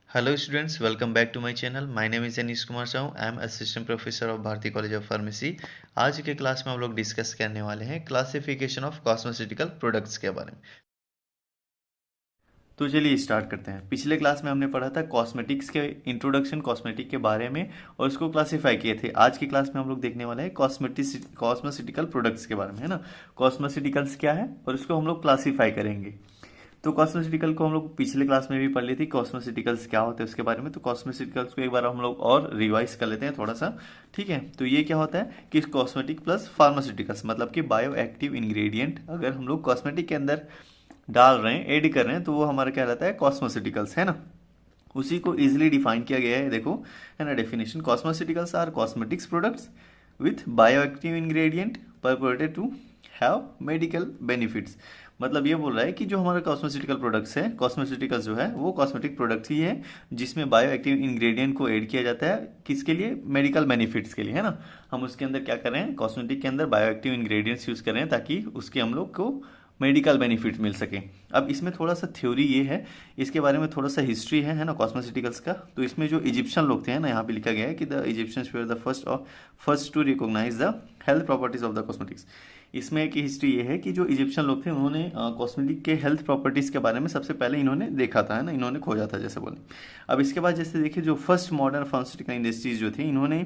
Hello students, welcome back to my channel. My name is Anish Kumar Sahu. I am assistant professor of Bharati College of Pharmacy. आज के class में हम लोग discuss करने वाले हैं क्लासिफिकेशन ऑफ कॉस्मेटिकल प्रोडक्ट्स के बारे में। तो चलिए स्टार्ट करते हैं। पिछले क्लास में हमने पढ़ा था कॉस्मेटिक्स के इंट्रोडक्शन, कॉस्मेटिक के बारे में और उसको क्लासिफाई किए थे। आज की क्लास में हम लोग देखने वाले हैं कॉस्मेटिकल प्रोडक्ट्स के बारे में, है ना। कॉस्मेटिकल्स क्या है और उसको हम लोग क्लासीफाई करेंगे। तो कॉस्मेटिकल को हम लोग पिछले क्लास में भी पढ़ ली थी, कॉस्मेटिकल्स क्या होते हैं उसके बारे में। तो कॉस्मेटिकल्स को एक बार हम लोग और रिवाइज कर लेते हैं थोड़ा सा, ठीक है। तो ये क्या होता है कि कॉस्मेटिक प्लस फार्मास्यूटिकल्स, मतलब कि बायो एक्टिव इंग्रेडिएंट अगर हम लोग कॉस्मेटिक के अंदर डाल रहे हैं, ऐड कर रहे हैं, तो वो हमारा क्या रहता है, कॉस्मेटिकल्स, है ना। उसी को इजिली डिफाइन किया गया है, देखो, है ना। Definition: cosmeceuticals are cosmetics products with bioactive ingredient purported to have medical benefits. मतलब ये बोल रहा है कि जो हमारे कॉस्मेटिकल प्रोडक्ट्स है, कॉस्मेटिकल्स जो है वो कॉस्मेटिक प्रोडक्ट्स ही है जिसमें बायो एक्टिव इंग्रेडिएंट को ऐड किया जाता है, किसके लिए, मेडिकल बेनिफिट्स के लिए, है ना। हम उसके अंदर क्या कर रहे हैं, कॉस्मेटिक के अंदर बायो एक्टिव इंग्रेडिएंट्स यूज कर रहे हैं ताकि उसके हम लोग को मेडिकल बेनिफिट मिल सके। अब इसमें थोड़ा सा थ्योरी ये है, इसके बारे में थोड़ा सा हिस्ट्री है ना, कॉस्मेटिकल्स का। तो इसमें जो इजिप्शियन लोग थे, है ना, यहाँ पे लिखा गया है कि the Egyptians were the first to recognise the health properties of the cosmetics. इसमें एक हिस्ट्री ये है कि जो इजिप्शियन लोग थे उन्होंने कॉस्मेटिक के हेल्थ प्रॉपर्टीज के बारे में सबसे पहले इन्होंने देखा था, है ना, इन्होंने खोजा था जैसे बोले। अब इसके बाद जैसे देखिए, जो फर्स्ट मॉडर्न फार्मास्यूटिकल इंडस्ट्रीज जो थी, इन्होंने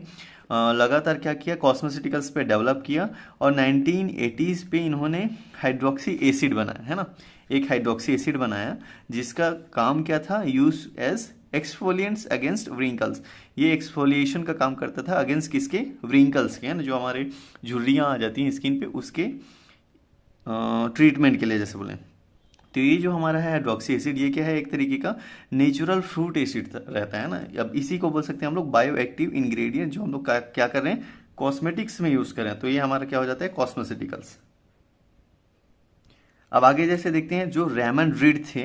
लगातार क्या किया, कॉस्मेटिकल्स पे डेवलप किया और 1980s पे इन्होंने हाइड्रोक्सी एसिड बनाया, है ना। एक हाइड्रोक्सी एसिड बनाया जिसका काम क्या था, use as exfoliants against wrinkles. ये एक्सफोलिएशन का काम करता था अगेंस्ट किसके, व्रिंकल्स के, है ना, जो हमारे झुर्रियाँ आ जाती हैं स्किन पे, उसके ट्रीटमेंट के लिए जैसे बोले। तो ये जो हमारा है हाइड्रोक्सी एसिड, ये क्या है, एक तरीके का नेचुरल फ्रूट एसिड रहता है ना। अब इसी को बोल सकते हैं हम लोग बायो एक्टिव इंग्रेडिएंट, जो हम लोग क्या कर रहे हैं, कॉस्मेटिक्स में यूज कर रहे हैं। तो ये हमारा क्या हो जाता है, कॉस्मेटिकल्स। अब आगे जैसे देखते हैं, जो रेमन रीड थे,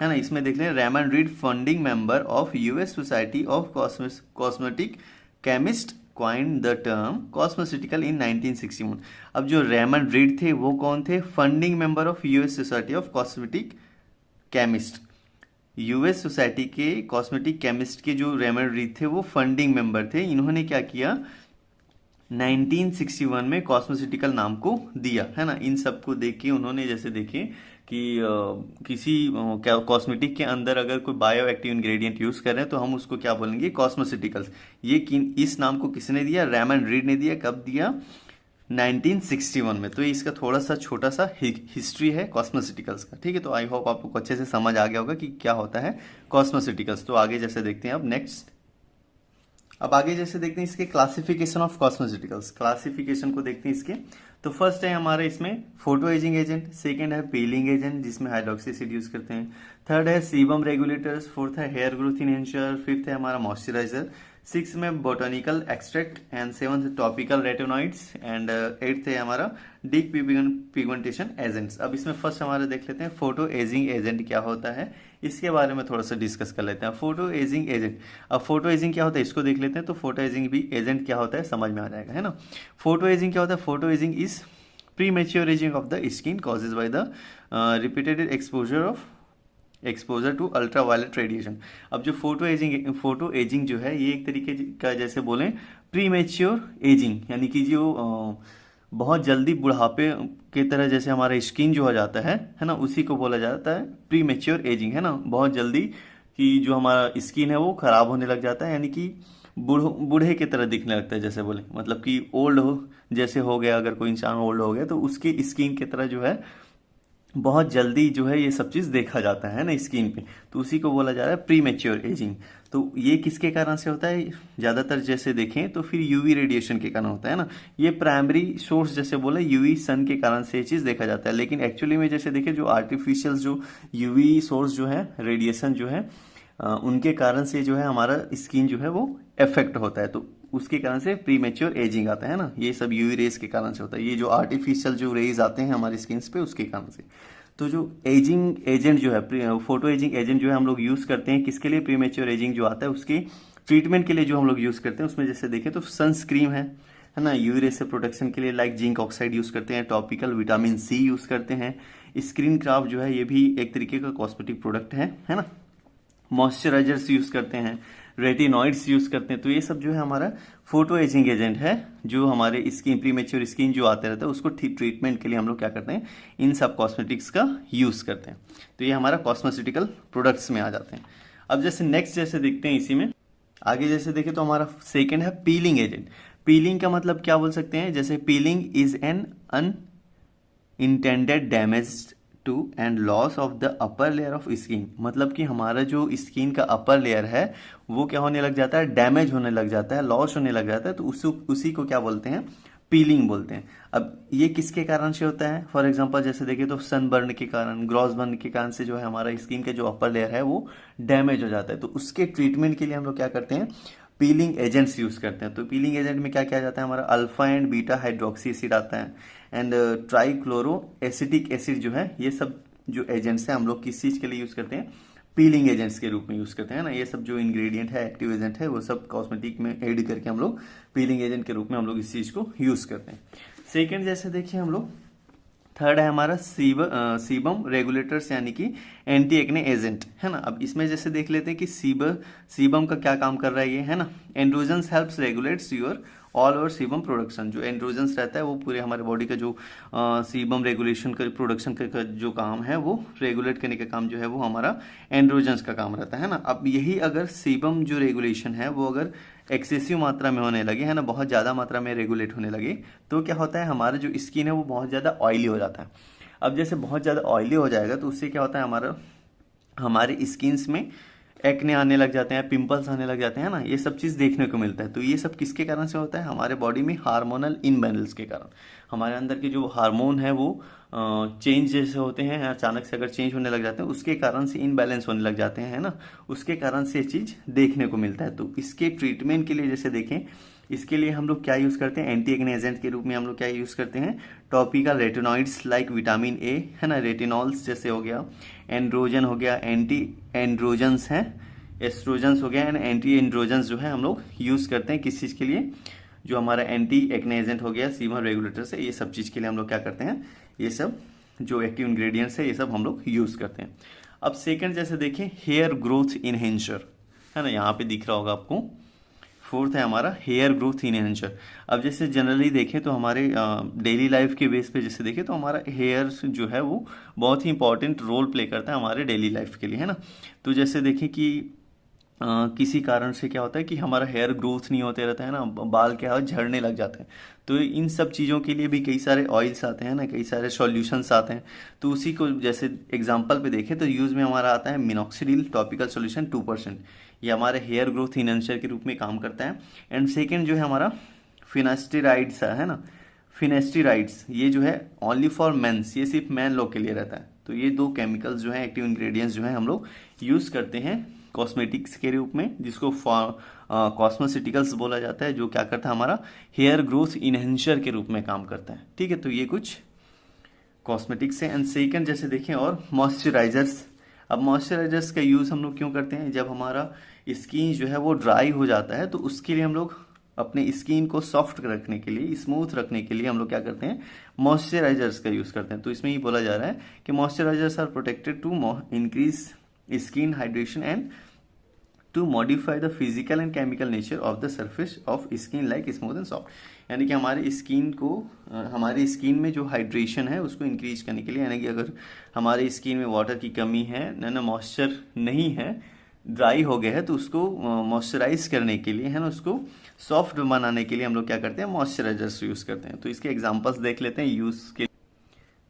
है ना, इसमें देख लें, Raymond Reed founding member of US society of cosmetic chemist coined the term cosmeceutical in 1961। अब जो रेमन रीड थे वो कौन थे, founding member of US society of cosmetic chemist. US society के कॉस्मेटिक केमिस्ट के जो रेमन रीड थे वो फंडिंग मेंबर थे। इन्होंने क्या किया, 1961 में कॉस्मेटिकल नाम को दिया, है ना। इन सबको देख के उन्होंने जैसे देखे कि किसी कॉस्मेटिक के अंदर अगर कोई बायो एक्टिव इंग्रेडिएंट यूज कर रहे हैं तो हम उसको क्या बोलेंगे, कॉस्मेटिकल्स। ये इस नाम को किसने दिया, रेमन रीड ने दिया। कब दिया, 1961 में। तो ये इसका थोड़ा सा छोटा सा हिस्ट्री है कॉस्मेटिकल्स का, ठीक है। तो आई होप आपको अच्छे से समझ आ गया होगा कि क्या होता है कॉस्मेटिकल्स। तो आगे जैसे देखते हैं अब नेक्स्ट। अब आगे जैसे देखते हैं इसके क्लासिफिकेशन ऑफ कॉस्मेटिकल्स, क्लासिफिकेशन को देखते हैं इसके। तो फर्स्ट है हमारे इसमें फोटो एजिंग एजेंट, सेकंड है पीलिंग एजेंट जिसमें हाइड्रोक्सी एसिड यूज करते हैं, थर्ड है सीबम रेगुलेटर्स, फोर्थ है हेयर ग्रोथ इनहेंसर, फिफ्थ है हमारा मॉइस्चराइजर, सिक्स में botanical extract and seventh topical retinoids and eighth है हमारा डीप पिगमेंटेशन एजेंट्स। अब इसमें फर्स्ट हमारा देख लेते हैं फोटो एजिंग एजेंट क्या होता है, इसके बारे में थोड़ा सा डिस्कस कर लेते हैं। फोटो एजिंग एजेंट, अब फोटो एजिंग क्या होता है इसको देख लेते हैं। तो फोटो एजिंग भी एजेंट क्या होता है समझ में आ जाएगा, है ना। फोटो एजिंग क्या होता है, photo ageing is premature ageing of the skin causes by the repeated exposure to ultraviolet radiation. अब जो फोटो एजिंग जो है, ये एक तरीके का जैसे बोलें प्री मेच्योर एजिंग, यानी कि जो बहुत जल्दी बुढ़ापे के तरह जैसे हमारा स्किन जो हो जाता है ना, उसी को बोला जाता है प्री मेच्योर एजिंग, है ना। बहुत जल्दी कि जो हमारा स्किन है वो खराब होने लग जाता है, यानी कि बूढ़े की तरह दिखने लगता है जैसे बोले, मतलब कि ओल्ड हो जैसे हो गया, अगर कोई इंसान ओल्ड हो गया तो उसके स्किन की तरह जो है बहुत जल्दी जो है ये सब चीज देखा जाता है ना स्किन पे। तो उसी को बोला जा रहा है प्री मेच्योर एजिंग। तो ये किसके कारण से होता है, ज्यादातर जैसे देखें तो फिर यूवी रेडिएशन के कारण होता है ना। ये प्राइमरी सोर्स जैसे बोले यूवी सन के कारण से ये चीज देखा जाता है, लेकिन एक्चुअली में जैसे देखें जो आर्टिफिशियल जो यूवी सोर्स जो है, रेडिएशन जो है, उनके कारण से जो है हमारा स्किन जो है वो इफेक्ट होता है। तो उसके कारण से प्री मेच्योर एजिंग आता है ना। ये सब यूवी रेज के कारण से होता है, ये जो आर्टिफिशियल जो रेज आते हैं हमारी स्किन पे उसके कारण से। तो जो एजिंग एजेंट जो है, फोटो एजिंग एजेंट जो है हम लोग यूज करते हैं किसके लिए, प्री मेच्योर एजिंग जो आता है उसके ट्रीटमेंट के लिए जो हम लोग यूज करते हैं, उसमें जैसे देखें तो सनस्क्रीन है ना, यूवी रेज से प्रोटेक्शन के लिए लाइक जिंक ऑक्साइड यूज करते हैं, टॉपिकल विटामिन सी यूज करते हैं, स्क्रीन क्राफ्ट जो है ये भी एक तरीके का कॉस्मेटिक प्रोडक्ट है ना। मॉइस्चराइजर्स यूज करते हैं, रेटिनॉइड्स यूज करते हैं। तो ये सब जो है हमारा फोटो एजिंग एजेंट है, जो हमारे स्किन प्रीमेच्योर स्किन जो आते रहता है उसको ट्रीटमेंट के लिए हम लोग क्या करते हैं, इन सब कॉस्मेटिक्स का यूज करते हैं। तो ये हमारा कॉस्मेटिकल प्रोडक्ट्स में आ जाते हैं। अब जैसे नेक्स्ट जैसे देखते हैं इसी में आगे जैसे देखें तो हमारा सेकेंड है पीलिंग एजेंट। पीलिंग का मतलब क्या बोल सकते हैं, जैसे peeling is an unintended damage to and loss of the upper layer of skin. मतलब कि हमारा जो स्किन का अपर लेयर है वो क्या होने लग जाता है, डैमेज होने लग जाता है, लॉस होने लग जाता है, तो उसी को क्या बोलते हैं, पीलिंग बोलते हैं। अब ये किसके कारण से होता है, फॉर एग्जांपल जैसे देखिए तो सनबर्न के कारण, ग्रॉस बर्न के कारण से जो है हमारा स्किन का जो अपर लेयर है वो डैमेज हो जाता है। तो उसके ट्रीटमेंट के लिए हम लोग क्या करते हैं, पीलिंग एजेंट्स यूज करते हैं। तो पीलिंग एजेंट में क्या किया जाता है, हमारा alpha and beta hydroxy acid आता है, एंड ट्राइक्लोरो एसिटिक एसिड जो है, ये सब जो एजेंट्स है हम लोग किस चीज के लिए यूज करते हैं, पीलिंग एजेंट्स के रूप में यूज करते हैं ना। ये सब जो इंग्रेडिएंट है, एक्टिव एजेंट है, वो सब कॉस्मेटिक में ऐड करके हम लोग पीलिंग एजेंट के रूप में हम लोग इस चीज को यूज करते हैं। सेकेंड जैसे देखिए हम लोग, थर्ड है हमारा सीबम रेगुलेटर्स यानी कि एंटी एक्ने एजेंट है ना। अब इसमें जैसे देख लेते हैं कि सीबम का क्या काम कर रहा है ये, है ना। Androgens helps regulates your all over sebum production. जो एंड्रोजन्स रहता है वो पूरे हमारे बॉडी का जो सीबम रेगुलेशन का प्रोडक्शन का जो काम है वो रेगुलेट करने का काम जो है वो हमारा एंड्रोजन्स का काम रहता है ना। अब यही अगर सीबम जो रेगुलेशन है वो अगर एक्सेसिव मात्रा में होने लगे, है ना, बहुत ज़्यादा मात्रा में रेगुलेट होने लगे, तो क्या होता है, हमारा जो स्किन है वो बहुत ज़्यादा ऑयली हो जाता है। अब जैसे बहुत ज़्यादा ऑयली हो जाएगा तो उससे क्या होता है, हमारे स्किन्स में एक्ने आने लग जाते हैं, पिंपल्स आने लग जाते हैं ना, ये सब चीज़ देखने को मिलता है। तो ये सब किसके कारण से होता है, हमारे बॉडी में हार्मोनल इनबैलेंस के कारण। हमारे अंदर के जो हार्मोन है वो चेंज जैसे होते हैं, अचानक से अगर चेंज होने लग जाते हैं उसके कारण से इनबैलेंस होने लग जाते हैं, है ना, उसके कारण से ये चीज़ देखने को मिलता है। तो इसके ट्रीटमेंट के लिए जैसे देखें, इसके लिए हम लोग क्या यूज़ करते हैं, एंटी एक्ने एजेंट के रूप में हम लोग क्या यूज़ करते हैं, topical retinoids like vitamin A, है ना, रेटिनॉल्स जैसे हो गया, एंड्रोजन हो गया, एंटी एंड्रोजन्स हैं, एस्ट्रोजन्स हो गया, एंड एंटी एंड्रोजन्स जो है हम लोग यूज़ करते हैं किस चीज़ के लिए, जो हमारा एंटी एक्ने एजेंट हो गया, सीबम रेगुलेटर से, ये सब चीज़ के लिए हम लोग क्या करते हैं, ये सब जो एक्टिव इंग्रेडिएंट्स है ये सब हम लोग यूज़ करते हैं। अब सेकंड जैसे देखें, हेयर ग्रोथ इनहेंसर, है ना, यहाँ पे दिख रहा होगा आपको। फोर्थ है हमारा हेयर ग्रोथ इनहेंसर। अब जैसे जनरली देखें तो हमारे डेली लाइफ के बेस पे जैसे देखें तो हमारा हेयर जो है वो बहुत ही इंपॉर्टेंट रोल प्ले करता है हमारे डेली लाइफ के लिए, है ना। तो जैसे देखें कि किसी कारण से क्या होता है कि हमारा हेयर ग्रोथ नहीं होते रहता है ना, बाल क्या है झड़ने लग जाते हैं। तो इन सब चीज़ों के लिए भी कई सारे ऑयल्स आते हैं ना, कई सारे सॉल्यूशंस आते हैं। तो उसी को जैसे एग्जांपल पे देखें तो यूज़ में हमारा आता है मिनॉक्सिडिल टॉपिकल सॉल्यूशन 2%, ये हमारे हेयर ग्रोथ इनहेंसर के रूप में काम करता है। एंड सेकेंड जो है हमारा फिनास्टेराइड्स है ना, फिनेस्टेराइड्स, ये जो है ओनली फॉर मेंस, ये सिर्फ मैन लोग के लिए रहता है। तो ये दो केमिकल्स जो है, एक्टिव इंग्रेडिएंट्स जो है हम लोग यूज़ करते हैं कॉस्मेटिक्स के रूप में, जिसको कॉस्मेटिकल्स बोला जाता है, जो क्या करता है, हमारा हेयर ग्रोथ इनहेंसर के रूप में काम करता है। ठीक है, तो ये कुछ कॉस्मेटिक्स है। एंड सेकंड जैसे देखें और मॉइस्चराइजर्स। अब मॉइस्चराइजर्स का यूज़ हम लोग क्यों करते हैं, जब हमारा स्किन जो है वो ड्राई हो जाता है तो उसके लिए हम लोग अपने स्किन को सॉफ्ट रखने के लिए, स्मूथ रखने के लिए हम लोग क्या करते हैं, मॉइस्चराइजर्स का यूज़ करते हैं। तो इसमें ही बोला जा रहा है कि moisturisers are protected to increase skin hydration and to modify the physical and chemical nature of the surface of skin like smooth and soft. यानी कि हमारे स्किन को, हमारी स्किन में जो हाइड्रेशन है उसको इंक्रीज करने के लिए, यानी कि अगर हमारे स्किन में वाटर की कमी है ना, मॉइस्चर नहीं है, ड्राई हो गया है, तो उसको मॉइस्चराइज करने के लिए, है ना, उसको सॉफ्ट बनाने के लिए हम लोग क्या करते हैं, मॉइस्चराइजर्स यूज़ करते हैं। तो इसके एग्जांपल्स देख लेते हैं यूज़ के।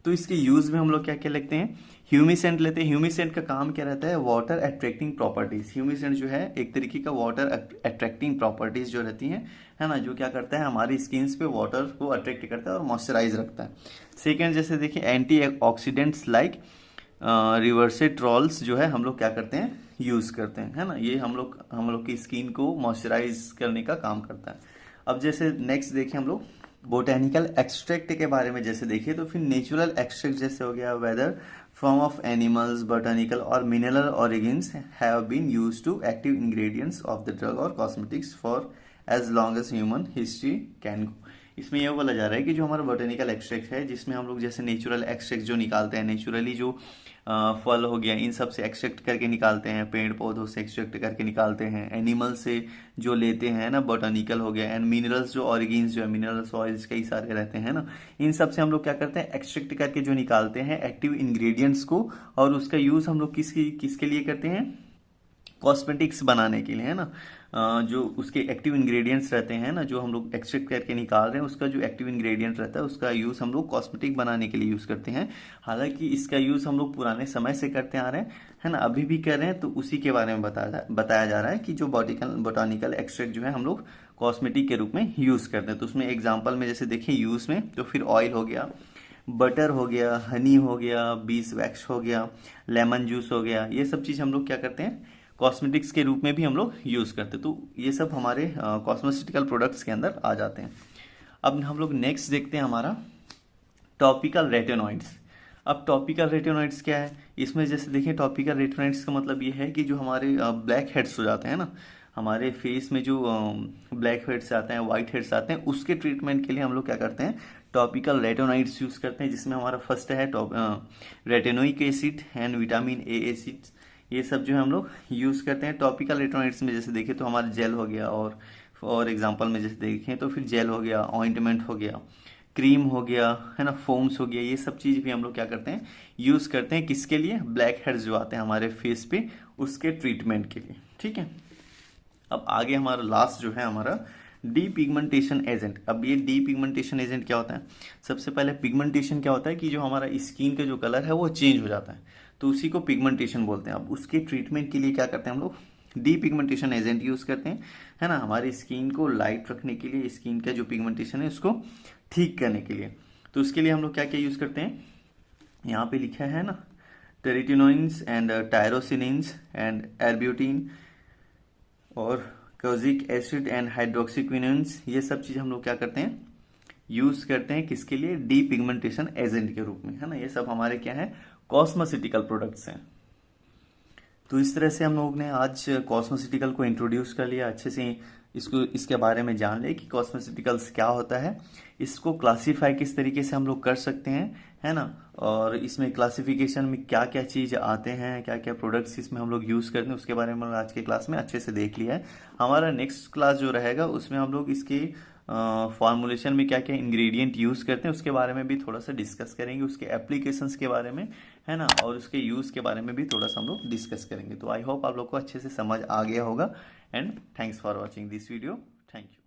तो इसके यूज में हम लोग क्या क्या लेते हैं, ह्यूमिसेंट लेते हैं। ह्यूमिसेंट का काम क्या रहता है, वाटर अट्रैक्टिंग प्रॉपर्टीज। ह्यूमिसेंट जो है एक तरीके का वाटर अट्रैक्टिंग प्रॉपर्टीज जो रहती हैं, है ना, जो क्या करता है, हमारी स्किन पे वाटर को अट्रैक्ट करता है और मॉइस्चराइज रखता है। सेकेंड जैसे देखिए, एंटी ऑक्सीडेंट्स लाइक रिवर्सेट्रॉल्स जो है हम लोग क्या करते हैं, यूज करते हैं, है ना, ये हम लोग की स्किन को मॉइस्चराइज करने का काम करता है। अब जैसे नेक्स्ट देखिए हम लोग बोटेनिकल एक्सट्रैक्ट के बारे में जैसे देखिए, तो फिर नेचुरल एक्सट्रैक्ट जैसे हो गया, whether from of animals, botanical और mineral origins have been used to active ingredients of the drug और cosmetics for as long as human history can go. इसमें यह बोला जा रहा है कि जो हमारा बोटेनिकल एक्सट्रैक्ट है, जिसमें हम लोग जैसे नेचुरल एक्सट्रैक्ट जो निकालते हैं, नेचुरली जो फल हो गया इन सब से एक्सट्रैक्ट करके निकालते हैं, पेड़ पौधों से एक्सट्रैक्ट करके निकालते हैं, एनिमल से जो लेते हैं ना, बोटानिकल हो गया, एंड मिनरल्स जो ऑर्गेन्स जो है, मिनरल्स ऑयल्स कई सारे रहते हैं ना, इन सब से हम लोग क्या करते हैं, एक्सट्रैक्ट करके जो निकालते हैं एक्टिव इंग्रेडिएंट्स को, और उसका यूज हम लोग किसके लिए करते हैं, कॉस्मेटिक्स बनाने के लिए, है ना। जो उसके एक्टिव इंग्रेडिएंट्स रहते हैं ना, जो हम लोग एक्सट्रैक्ट करके निकाल रहे हैं, उसका जो एक्टिव इंग्रेडिएंट रहता है उसका यूज़ हम लोग कॉस्मेटिक बनाने के लिए यूज़ करते हैं। हालांकि इसका यूज़ हम लोग पुराने समय से करते आ रहे हैं, है ना, अभी भी कर रहे हैं। तो उसी के बारे में बताया जा रहा है कि जो बोटानिकल एक्सट्रैक्ट जो है हम लोग कॉस्मेटिक के रूप में यूज़ करते हैं। तो उसमें एग्जाम्पल में जैसे देखिए यूज़ में, तो फिर ऑयल हो गया, बटर हो गया, हनी हो गया, बीज वैक्स हो गया, लेमन जूस हो गया, ये सब चीज़ हम लोग क्या करते हैं, कॉस्मेटिक्स के रूप में भी हम लोग यूज़ करते हैं। तो ये सब हमारे कॉस्मेटिकल प्रोडक्ट्स के अंदर आ जाते हैं। अब हम लोग नेक्स्ट देखते हैं हमारा टॉपिकल रेटिनॉइड्स। अब टॉपिकल रेटिनॉइड्स क्या है, इसमें जैसे देखिए टॉपिकल रेटिनॉइड्स का मतलब ये है कि जो हमारे ब्लैक हेड्स हो जाते हैं ना, हमारे फेस में जो ब्लैक हेड्स आते हैं, वाइट हेड्स आते हैं, उसके ट्रीटमेंट के लिए हम लोग क्या करते हैं, टॉपिकल रेटिनॉइड्स यूज़ करते हैं। जिसमें हमारा फर्स्ट है retinoic acid and vitamin A acid, ये सब जो है हम लोग यूज़ करते हैं टॉपिकल रेटिनॉइड्स में। जैसे देखें तो हमारा जेल हो गया, और एग्जांपल में जैसे देखें तो फिर जेल हो गया, ऑइंटमेंट हो गया, क्रीम हो गया, है ना, फोम्स हो गया, ये सब चीज़ भी हम लोग क्या करते हैं, यूज़ करते हैं। किसके लिए, ब्लैक हेड्स जो आते हैं हमारे फेस पे, उसके ट्रीटमेंट के लिए। ठीक है, अब आगे हमारा लास्ट जो है हमारा डी पिगमेंटेशन एजेंट। अब ये डी पिगमेंटेशन एजेंट क्या होता है, सबसे पहले पिगमेंटेशन क्या होता है कि जो हमारा स्किन का जो कलर है वो चेंज हो जाता है, तो उसी को पिगमेंटेशन बोलते हैं। अब उसके ट्रीटमेंट के लिए क्या करते हैं हम लोग, डी पिगमेंटेशन एजेंट यूज़ करते हैं, है ना, हमारी स्किन को लाइट रखने के लिए, स्किन का जो पिगमेंटेशन है उसको ठीक करने के लिए। तो उसके लिए हम लोग क्या क्या यूज़ करते हैं, यहाँ पे लिखा है ना, टेरिटिनोइंस एंड टायरोसिनिन्स एंड एल्ब्यूटिन और कोजिक एसिड एंड हाइड्रोक्सीक्विनोन्स, ये सब चीज़ हम लोग क्या करते हैं, यूज़ करते हैं। किसके लिए, डी पिगमेंटेशन एजेंट के रूप में, है ना। ये सब हमारे क्या है, कॉस्मेटिकल प्रोडक्ट्स हैं। तो इस तरह से हम लोग ने आज कॉस्मेटिकल को इंट्रोड्यूस कर लिया, अच्छे से इसके बारे में जान लिया कि कॉस्मेटिकल्स क्या होता है, इसको क्लासीफाई किस तरीके से हम लोग कर सकते हैं, है ना, और इसमें क्लासिफिकेशन में क्या क्या चीज़ आते हैं, क्या क्या प्रोडक्ट्स इसमें हम लोग यूज़ करते हैं, उसके बारे में आज के क्लास में अच्छे से देख लिया है। हमारा नेक्स्ट क्लास जो रहेगा उसमें हम लोग इसके फॉर्मुलेशन में क्या क्या इंग्रेडिएंट यूज़ करते हैं उसके बारे में भी थोड़ा सा डिस्कस करेंगे, उसके एप्लीकेशंस के बारे में, है ना, और उसके यूज़ के बारे में भी थोड़ा सा हम लोग डिस्कस करेंगे। तो आई होप आप लोग को अच्छे से समझ आ गया होगा, and thanks for watching this video, thank you.